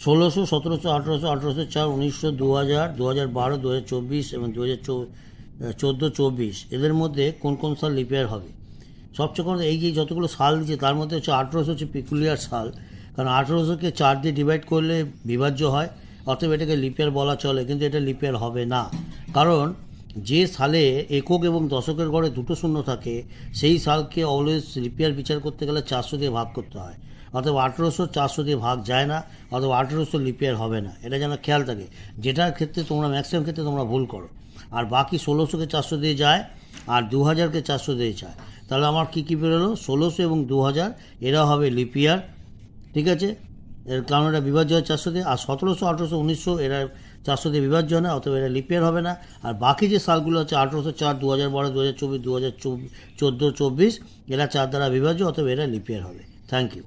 1600, 1700, 1800, 1804, 1900, 2000, 2012, 2024 এবং 2014-24 এদের মধ্যে কোন কোন সাল লিপিয়ার হবে? সবচেয়ে কোনো এই যে যতগুলো সাল দিচ্ছে তার মধ্যে হচ্ছে 1800 হচ্ছে পিকুলিয়ার সাল, কারণ 1800কে 4 দিয়ে ডিভাইড করলে বিভাজ্য হয়, অতএব এটাকে লিপিয়ার বলা চলে, কিন্তু এটা লিপিয়ার হবে না। কারণ যে সালে একক এবং দশকের গড়ে দুটো শূন্য থাকে সেই সালকে অলওয়েজ লিপিয়ার বিচার করতে গেলে 400 দিয়ে ভাগ করতে হয়। অথবা 1800 400 দিয়ে ভাগ যায় না, অথবা 1800 লিপিয়ার হবে না, এটা যেন খেয়াল থাকে। যেটার ক্ষেত্রে তোমরা ম্যাক্সিমাম ক্ষেত্রে তোমরা ভুল করো। আর বাকি 1600কে 400 দিয়ে যায়, আর 2000কে 400 দিয়ে যায়। তাহলে আমার কী কী বেরোলো? 1600 এবং 2000 এরা হবে লিপিয়ার, ঠিক আছে, এর কারণ এটা বিভাজ্য হয় 400 দিয়ে। আর 1700, 1800, 1900 এরা 400 দিয়ে বিভাজ্য হয় না, অথবা এরা লিপিয়ার হবে না। আর বাকি যে সালগুলো হচ্ছে 1804, 2012, 2024, 2014-24 এরা 4 দ্বারা বিভাজ্য, অথবা এরা লিপিয়ার হবে। Thank you.